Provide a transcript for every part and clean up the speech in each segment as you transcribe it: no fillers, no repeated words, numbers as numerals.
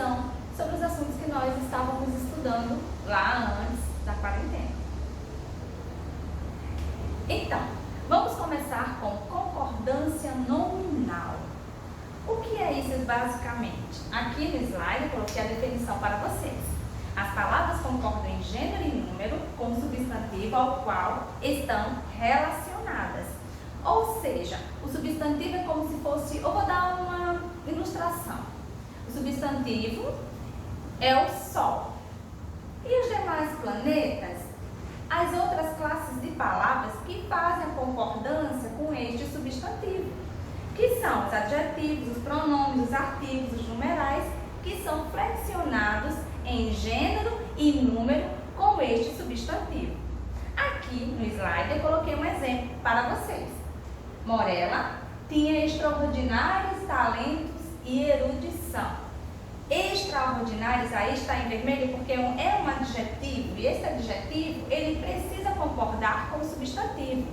revisão sobre os assuntos que nós estávamos estudando lá antes da quarentena. Então, vamos começar com concordância nominal. O que é isso basicamente? Aqui no slide eu coloquei a definição para vocês. As palavras concordam em gênero e número com o substantivo ao qual estão relacionadas. Ou seja, o substantivo é como se fosse, eu vou dar uma ilustração. O substantivo é o Sol. E os demais planetas, as outras classes de palavras que fazem a concordância com este substantivo, que são os adjetivos, os pronomes, os artigos, os numerais, que são flexionados em gênero e número com este substantivo. Aqui no slide eu coloquei um exemplo para vocês. Morella tinha extraordinários talentos e erudição. Extraordinários aí está em vermelho porque é um adjetivo, e esse adjetivo ele precisa concordar com o substantivo.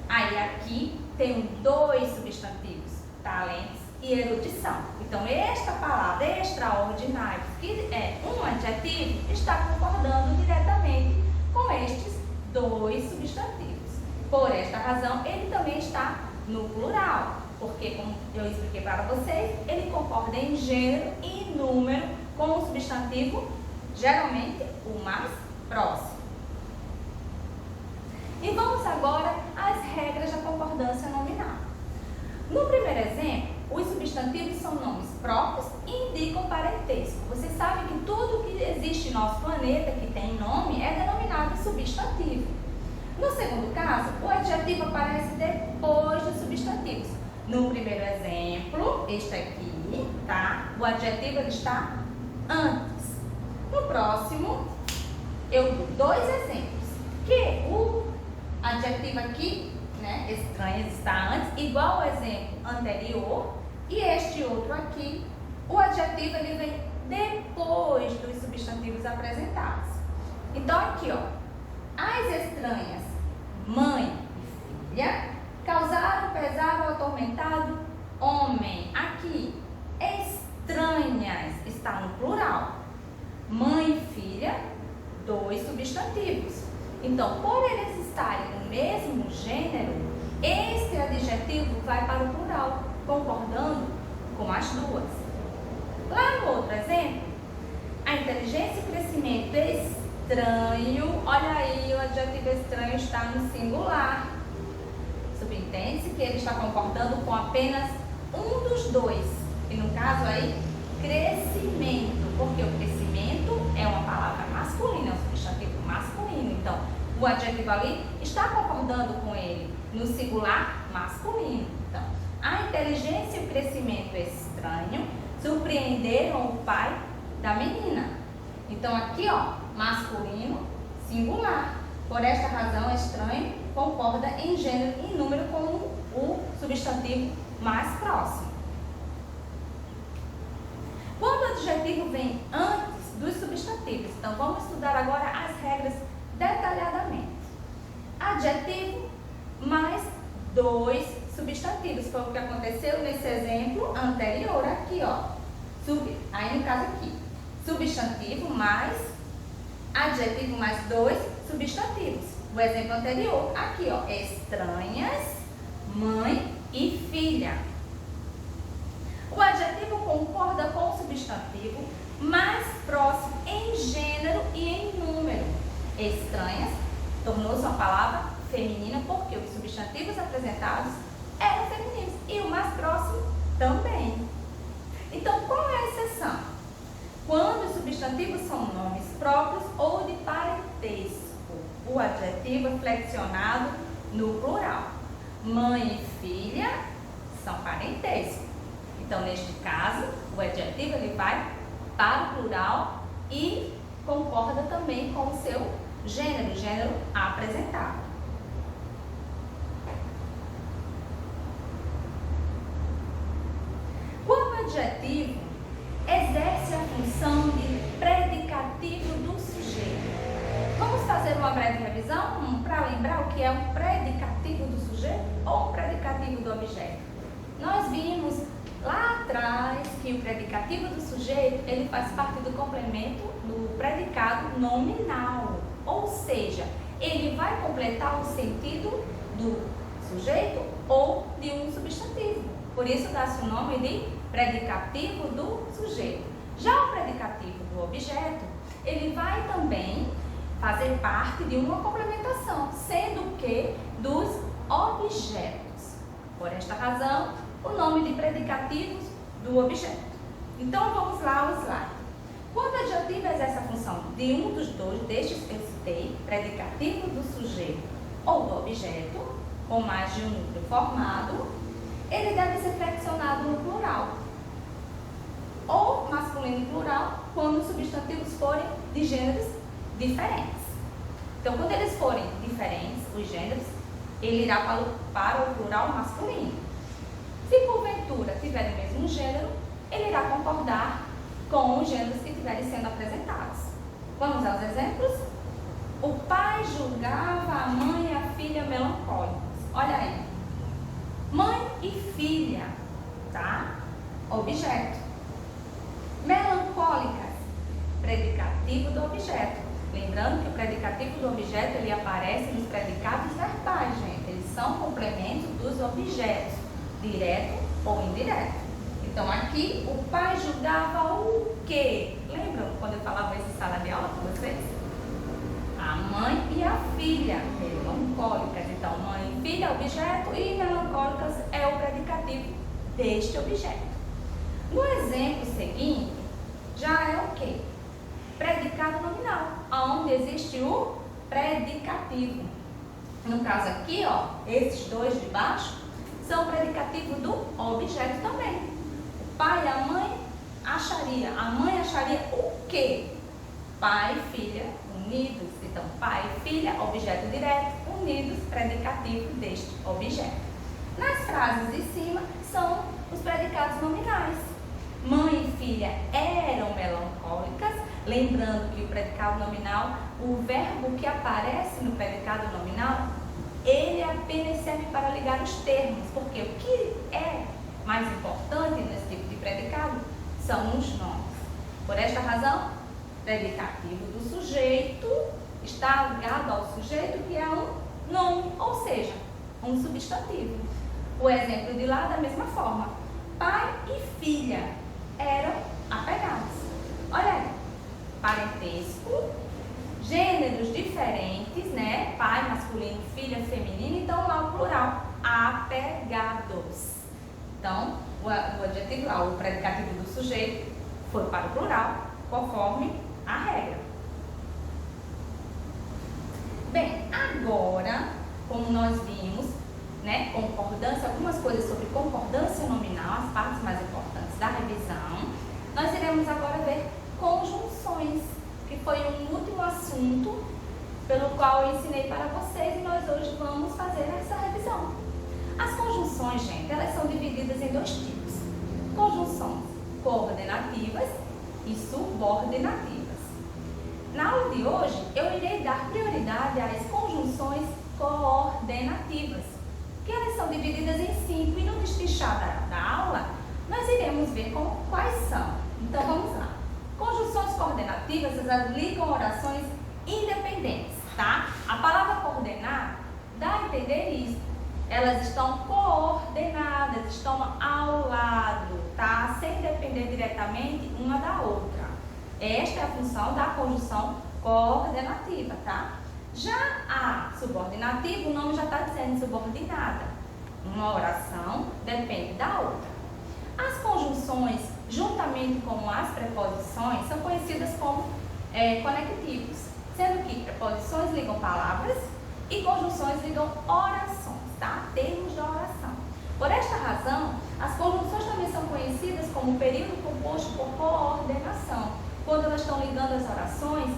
Aí aqui tem dois substantivos, talentos e erudição. Então esta palavra extraordinário, que é um adjetivo, está concordando diretamente com estes dois substantivos. Por esta razão ele também está no plural, porque, como eu expliquei para vocês, ele concorda em gênero e número com o substantivo, geralmente o mais próximo. E vamos agora às regras da concordância nominal. No primeiro exemplo, os substantivos são nomes próprios e indicam parentesco. Vocês sabem que tudo que existe em nosso planeta, que tem nome, é denominado substantivo. No segundo caso, o adjetivo aparece depois dos substantivos. No primeiro exemplo, este aqui, tá? O adjetivo ele está antes. No próximo, eu dou dois exemplos. Que o adjetivo aqui, né, estranhas, está antes, igual ao exemplo anterior. E este outro aqui, o adjetivo ele vem depois dos substantivos apresentados. Então aqui, ó, as estranhas, mãe e filha, causaram pesar ao atormentado homem. Aqui, estranhas está no plural. Mãe e filha, dois substantivos. Então, por eles estarem no mesmo gênero, este adjetivo vai para o plural, concordando com as duas. Lá no outro exemplo, a inteligência e crescimento estranho, olha aí, o adjetivo estranho está no singular. Subentende-se que ele está concordando com apenas um dos dois, e no caso aí, crescimento, porque o crescimento é uma palavra masculina, é um substantivo masculino, então o adjetivo ali está concordando com ele no singular masculino. Então, a inteligência e o crescimento estranho surpreenderam o pai da menina. Então aqui, ó, masculino, singular. Por esta razão, estranho concorda em gênero e número com o substantivo mais próximo. Quando o adjetivo vem antes dos substantivos, então vamos estudar agora as regras detalhadamente. Adjetivo mais dois substantivos, foi o que aconteceu nesse exemplo anterior aqui, ó. Aí no caso aqui, substantivo mais adjetivo mais dois substantivos. O exemplo anterior, aqui, ó, estranhas, mãe e filha. O adjetivo concorda com o substantivo mais próximo em gênero e em número. Estranhas tornou-se uma palavra feminina porque os substantivos apresentados eram femininos e o mais próximo também. Então, qual é a exceção? Quando os substantivos são nomes próprios ou de parentesco. O adjetivo é flexionado no plural. Mãe e filha são parentesco. Então, neste caso, o adjetivo ele vai para o plural e concorda também com o seu gênero apresentado. Quando o adjetivo exerce a função de predicativo do sujeito. Vamos fazer uma breve revisão para lembrar o que é um predicativo do sujeito ou um predicativo do objeto. Nós vimos lá atrás enfim, o predicativo do sujeito, ele faz parte do complemento do predicado nominal. Ou seja, ele vai completar o sentido do sujeito ou de um substantivo. Por isso dá-se o nome de predicativo do sujeito. Já o predicativo do objeto, ele vai também fazer parte de uma complementação, sendo que dos objetos. Por esta razão, o nome de predicativos do objeto. Então vamos lá ao slide. Quando o adjetivo exerce a função de um dos dois destes que eu citei, predicativo do sujeito ou do objeto, com mais de um núcleo formado, ele deve ser flexionado no plural, ou masculino e plural, quando os substantivos forem de gêneros diferentes. Então, quando eles forem diferentes, os gêneros, ele irá para o plural masculino. Se porventura tiver o mesmo gênero, ele irá concordar com os gêneros que estiverem sendo apresentados. Vamos aos exemplos? O pai julgava a mãe e a filha melancólicas. Olha aí. Mãe e filha, tá? Objeto. Melancólicas, predicativo do objeto. Lembrando que o predicativo do objeto, ele aparece nos predicados verbais, gente. Eles são complementos dos objetos, direto ou indireto. Então, aqui, o pai julgava o quê? Lembram quando eu falava isso em sala de aula com vocês? A mãe e a filha, melancólicas. Então, mãe e filha é objeto e melancólicas é o predicativo deste objeto. No exemplo seguinte, já é o quê? Predicado nominal, onde existe o predicativo. No caso aqui, ó, esses dois de baixo são o predicativo do objeto também. O pai e a mãe acharia o quê? Pai e filha unidos. Então, pai e filha, objeto direto, unidos, predicativo deste objeto. Nas frases de cima são os predicados nominais. Mãe e filha eram melancólicas. Lembrando que o predicado nominal, o verbo que aparece no predicado nominal, ele apenas serve para ligar os termos, porque o que é mais importante nesse tipo de predicado são os nomes. Por esta razão, predicativo do sujeito está ligado ao sujeito que é um nome, ou seja, um substantivo. O exemplo de lá da mesma forma. Pai e filha eram apegados. Olha aí, parentesco, gêneros diferentes, né? Pai masculino, filha feminina, então lá o plural, apegados. Então, o adjetivo lá, o predicativo do sujeito, foi para o plural, conforme a regra. Bem, agora, como nós vimos, né, concordância, algumas coisas sobre concordância nominal, as partes mais importantes da revisão, nós iremos agora ver conjunções, que foi um último assunto pelo qual eu ensinei para vocês e nós hoje vamos fazer essa revisão. As conjunções, gente, elas são divididas em dois tipos: conjunções coordenativas e subordinativas. Na aula de hoje, eu irei dar prioridade às conjunções coordenativas, que elas são divididas em 5 e no destrinchar da aula, nós iremos ver quais são. Então, vamos lá. Conjunções coordenativas, elas ligam orações independentes, tá? A palavra coordenar dá a entender isso. Elas estão coordenadas, estão ao lado, tá? Sem depender diretamente uma da outra. Esta é a função da conjunção coordenativa, tá? Já a subordinativa, o nome já está dizendo subordinada. Uma oração depende da outra. As conjunções, juntamente com as preposições, são conhecidas como conectivos, sendo que preposições ligam palavras e conjunções ligam orações, tá? Termos da oração. Por esta razão, as conjunções também são conhecidas como período composto por coordenação. Quando elas estão ligando as orações,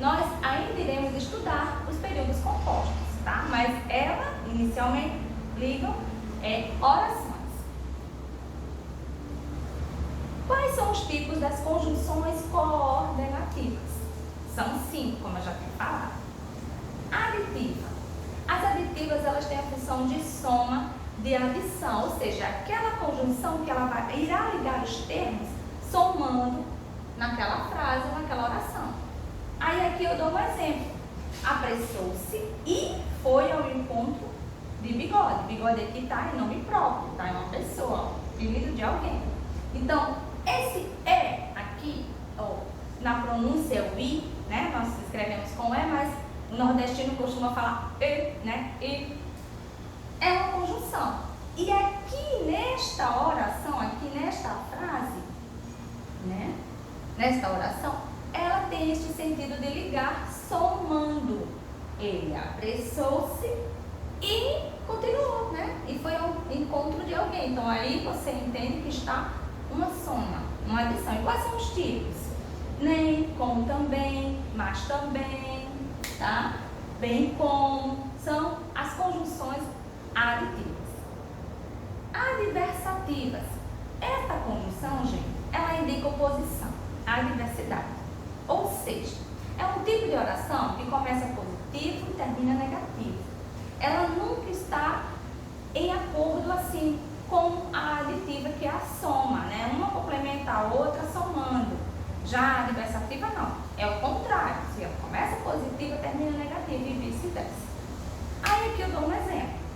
nós ainda iremos estudar os períodos compostos, tá? Mas elas, inicialmente, ligam orações. Quais são os tipos das conjunções coordenativas? São 5, como eu já tinha falado. Aditiva. As aditivas, elas têm a função de soma, de adição, ou seja, aquela conjunção que ela irá ligar os termos, somando naquela frase ou naquela oração. Aí aqui eu dou um exemplo. Apressou-se e foi ao encontro de Bigode. Bigode aqui está em nome próprio, está em uma pessoa, apelido de alguém. Então, esse é aqui, ó, na pronúncia é o I, né? Nós escrevemos com E, mas o nordestino costuma falar E, né? E é uma conjunção. E aqui nesta oração, aqui nesta frase, né? Nesta oração, ela tem este sentido de ligar somando. Ele apressou-se e continuou, né? E foi ao encontro de alguém. Então aí você entende que está uma soma, uma adição. E quais são os tipos? Nem, como também, mas também, tá? Bem como, são as conjunções aditivas. Adversativas. Esta conjunção, gente, ela indica oposição, adversidade. Ou seja, é um tipo de oração que começa positivo e termina negativo. Ela nunca está em acordo assim com a aditiva, que é a soma, né? Uma complementa a outra somando. Já a adversativa não, é o contrário. Se ela começa positiva, termina negativa e vice-versa. Aí aqui eu dou um exemplo.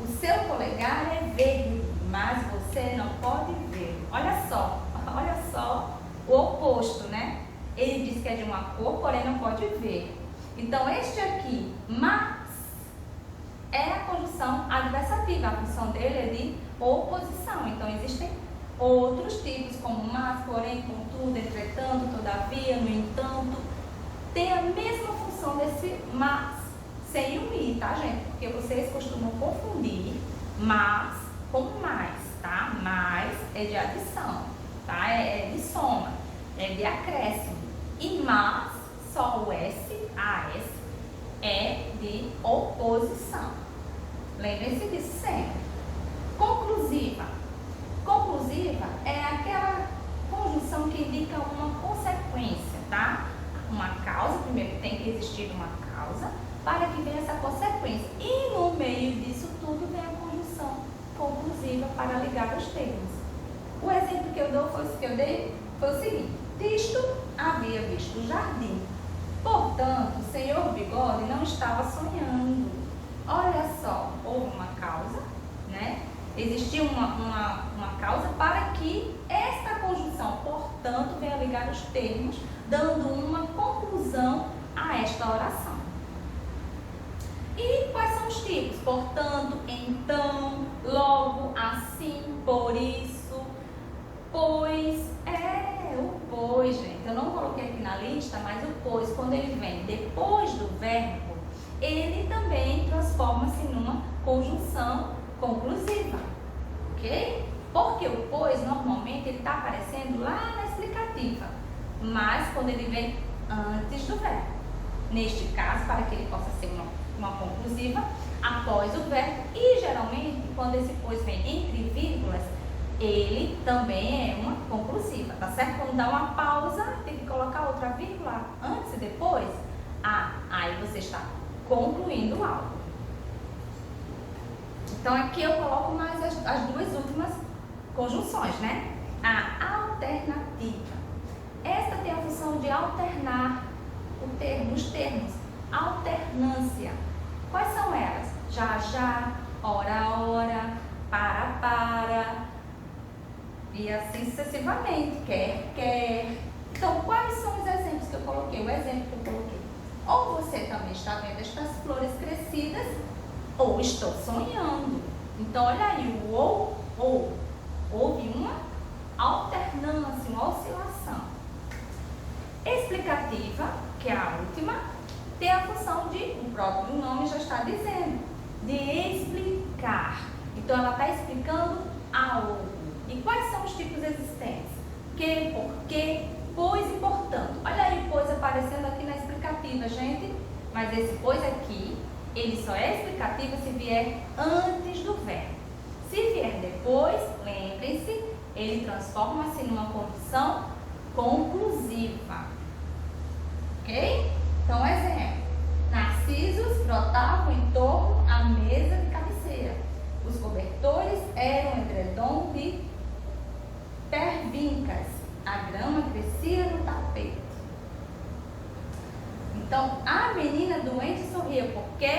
O seu polegar é verde, mas você não pode ver. Olha só o oposto, né? Ele diz que é de uma cor, porém não pode ver. Então, este aqui, mas, é a conjunção adversativa. A função dele é de oposição. Então, existem outros tipos, como mas, porém, contudo, entretanto, todavia, no entanto. Tem a mesma função desse mas, sem o i, tá, gente? Porque vocês costumam confundir mas com mais, tá? Mais é de adição, tá? É de soma, é de acréscimo. E mas, só o S, AS, é de oposição. Lembrem-se disso sempre. Conclusiva. Conclusiva é aquela conjunção que indica uma consequência, tá? Uma causa, primeiro tem que existir uma causa para que venha essa consequência. E no meio disso tudo vem a conjunção conclusiva para ligar os termos. O exemplo que eu dei foi o seguinte: Cristo havia visto o jardim. Portanto, o senhor Bigode não estava sonhando. Olha só, houve uma causa, né? Existiu uma causa para que esta conjunção, portanto, venha ligar os termos, dando uma conclusão a esta oração. E quais são os tipos? Portanto, então, logo, assim, por isso, pois. O pois, gente. Eu não coloquei aqui na lista, mas o pois, quando ele vem depois do verbo, ele também transforma-se numa conjunção conclusiva, ok? Porque o pois, normalmente, ele está aparecendo lá na explicativa, mas quando ele vem antes do verbo. Neste caso, para que ele possa ser uma conclusiva, após o verbo, e geralmente, quando esse pois vem entre vírgulas, ele também é uma conclusiva, tá certo? Quando dá uma pausa, tem que colocar outra vírgula antes e depois, aí você está concluindo algo. Então aqui eu coloco mais as duas últimas conjunções, né? A alternativa. Esta tem a função de alternar os termos. Alternância. Quais são elas? Já, ora, para, e assim sucessivamente. Quer. Então, quais são os exemplos que eu coloquei? O exemplo que eu coloquei. Ou você também está vendo estas flores crescidas, ou estou sonhando. Então, olha aí, o ou. Houve uma alternância, uma oscilação. Explicativa, que é a última, tem a função de, o próprio nome já está dizendo, de explicar. Então, ela está explicando algo. E quais são os tipos existentes? Que, porque, pois e portanto. Olha aí o pois aparecendo aqui na explicativa, gente. Mas esse pois aqui, ele só é explicativo se vier antes do verbo. Se vier depois, lembrem-se, ele transforma-se numa condição conclusiva. Ok? Então, exemplo. Narcisos brotavam em torno à mesa de cabeceira. Os cobertores eram edredom de pervincas. A grama Então, a menina doente sorria porque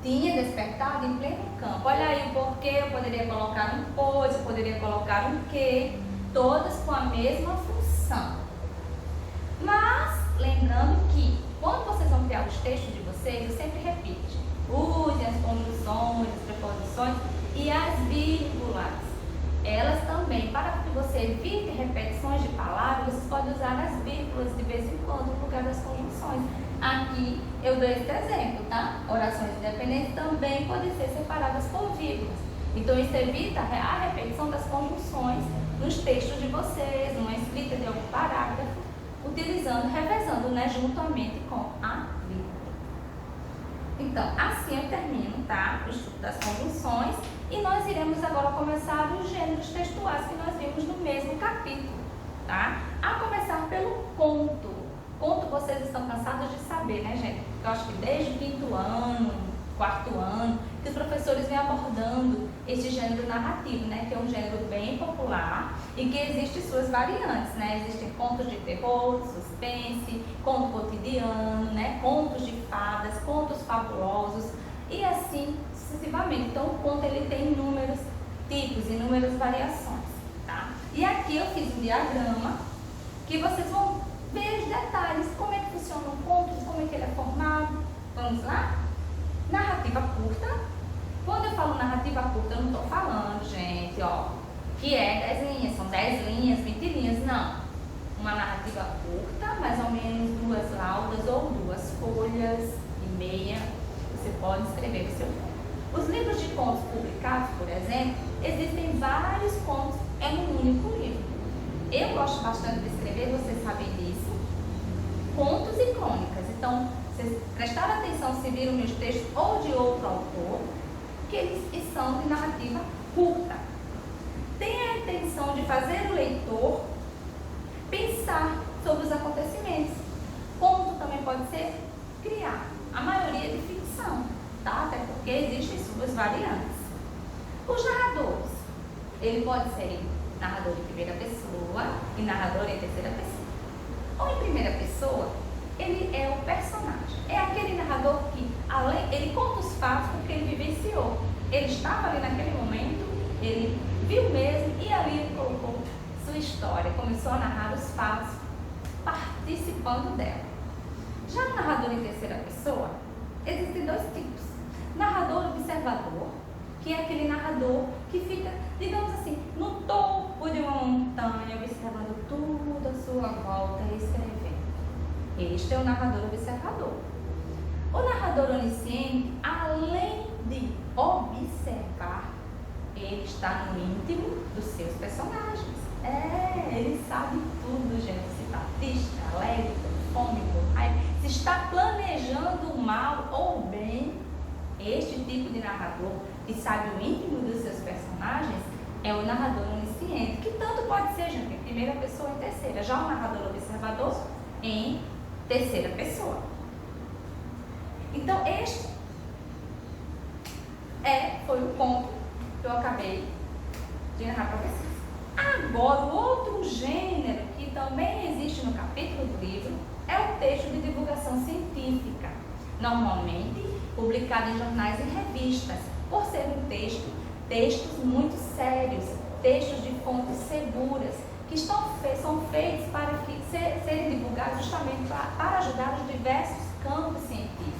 tinha despertado em pleno campo. Olha aí o porquê, eu poderia colocar um pois, eu poderia colocar um que, todas com a mesma função. Mas, lembrando que, quando vocês vão criar os textos de vocês, eu sempre repito, usem as conjunções, as preposições e as vírgulas. Elas também, para que você evite repetições de palavras, vocês podem usar as vírgulas de vez em quando no lugar das conjunções. Aqui eu dou esse exemplo, tá? Orações independentes também podem ser separadas por vírgulas. Então isso evita a repetição das conjunções nos textos de vocês, numa escrita de algum parágrafo, utilizando, revezando, né, juntamente com a vírgula. Então, assim eu termino, tá? O estudo das conjunções. E nós iremos agora começar os gêneros textuais que nós vimos no mesmo capítulo, tá? A começar pelo conto. Conto vocês estão cansados de saber, né, gente? Eu acho que desde o 5º ano, 4º ano, que os professores vêm abordando esse gênero narrativo, né? Que é um gênero bem popular e que existem suas variantes, né? Existem contos de terror, suspense, conto cotidiano, né? Contos de fadas, contos fabulosos e assim sucessivamente. Então, o conto ele tem inúmeros tipos, inúmeras variações, tá? E aqui eu fiz um diagrama que vocês vão ver os detalhes, como é que funciona o conto, como é que ele é formado. Vamos lá? Narrativa curta. Quando eu falo narrativa curta, eu não estou falando, gente, ó, que é 10 linhas, são 10 linhas, 20 linhas, não. Uma narrativa curta, mais ou menos 2 laudas ou 2 folhas e meia, você pode escrever o seu conto. Os livros de contos publicados, por exemplo, existem vários contos em um único livro. Eu gosto bastante de escrever, vocês sabem disso, contos e crônicas. Então, vocês prestaram atenção se viram meus textos ou de outro autor, que eles são de narrativa curta. Tenha a intenção de fazer o leitor pensar sobre os acontecimentos. Conto também pode ser criar. A maioria é de ficção, tá? Até porque existem suas variantes. Os narradores, ele pode ser narrador em primeira pessoa e narrador em terceira pessoa. Ou em primeira pessoa, ele é o personagem. É aquele narrador que, ele conta os fatos porque ele vivenciou. Ele estava ali naquele momento, ele viu mesmo e ali ele colocou sua história, começou a narrar os fatos, participando dela. Já no narrador em terceira pessoa, existem 2 tipos. Narrador observador, que é aquele narrador que fica, digamos assim, no topo de uma montanha, observando tudo à sua volta e escrevendo. Este é o narrador observador. O narrador onisciente, além de observar, ele está no íntimo dos seus personagens. Ele sabe tudo, gente. Se está triste, alegre, com fome, com raiva, se está planejando o mal ou o bem. Este tipo de narrador que sabe o íntimo dos seus personagens é o narrador onisciente, que tanto pode ser, gente, em primeira pessoa e em terceira. Já o narrador observador em terceira pessoa. Então, este foi o conto que eu acabei de narrar para vocês. Agora, o outro gênero que também existe no capítulo do livro é o texto de divulgação científica, normalmente publicado em jornais e revistas, por ser um textos muito sérios, textos de fontes seguras, que são feitos para serem divulgados justamente para ajudar os diversos campos científicos.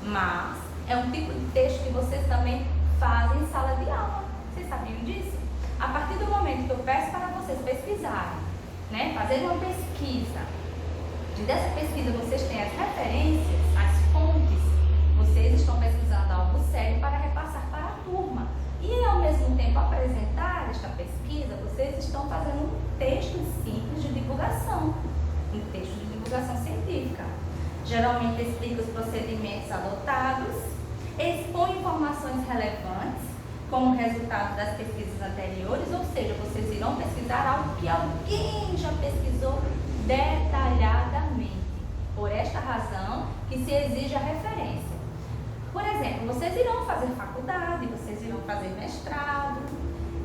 Mas é um tipo de texto que vocês também fazem em sala de aula. Vocês sabiam disso? A partir do momento que eu peço para vocês pesquisarem, né, fazer uma pesquisa, e dessa pesquisa vocês têm as referências, as fontes, vocês estão pesquisando algo sério para repassar para a turma. E ao mesmo tempo apresentar esta pesquisa, vocês estão fazendo um texto simples de divulgação, um texto de divulgação científica. Geralmente explica os procedimentos adotados, expõe informações relevantes como resultado das pesquisas anteriores, ou seja, vocês irão pesquisar algo que alguém já pesquisou detalhadamente. Por esta razão que se exige a referência. Por exemplo, vocês irão fazer faculdade, vocês irão fazer mestrado,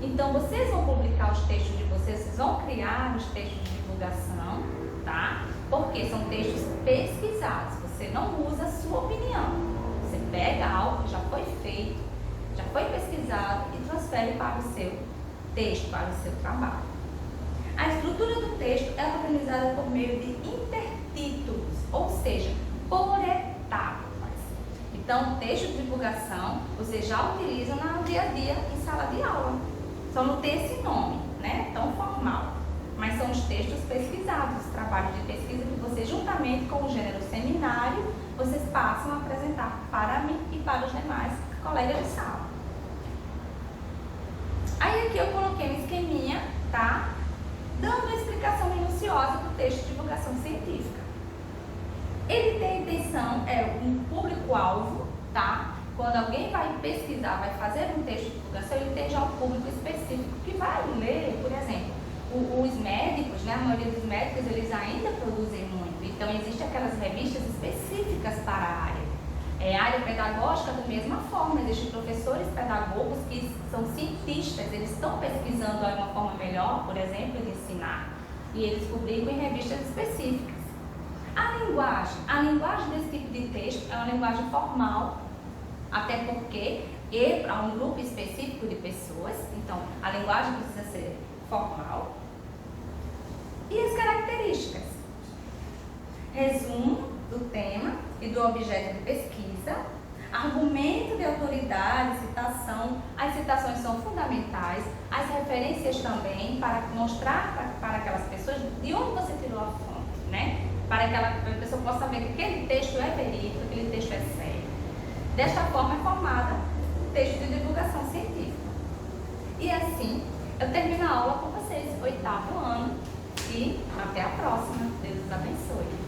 então vocês vão publicar os textos de vocês vão criar os textos de divulgação, tá? porque são textos pesquisados. Você não usa a sua opinião. Você pega algo que já foi feito, já foi pesquisado e transfere para o seu texto, para o seu trabalho. A estrutura do texto é organizada por meio de intertítulos, ou seja, por etapas. Então, texto de divulgação você já utiliza no dia a dia em sala de aula. Só não tem esse nome, né, tão formal. Mas são os textos pesquisados, os trabalhos de pesquisa que você, juntamente com o gênero seminário, vocês passam a apresentar para mim e para os demais colegas de sala. Aí aqui eu coloquei um esqueminha, tá? Dando uma explicação minuciosa do texto de divulgação científica. Ele tem a intenção, um público-alvo, tá? Quando alguém vai pesquisar, vai fazer um texto de divulgação, ele tem já um público específico que vai ler, por exemplo, os médicos, né? A maioria dos médicos, eles ainda produzem muito. Então, existem aquelas revistas específicas para a área. A área pedagógica, da mesma forma, existem professores pedagogos que são cientistas, eles estão pesquisando uma forma melhor, por exemplo, de ensinar. E eles publicam em revistas específicas. A linguagem desse tipo de texto é uma linguagem formal, até porque é para um grupo específico de pessoas, então a linguagem precisa ser formal. E as características: resumo do tema e do objeto de pesquisa, argumento de autoridade, citação. As citações são fundamentais, as referências também, para mostrar para aquelas pessoas de onde você tirou a fonte, né? Para que a pessoa possa saber que aquele texto é verídico, aquele texto é sério. Desta forma é formada o texto de divulgação científica. E assim, eu termino a aula com vocês, 8º ano, e até a próxima. Deus os abençoe.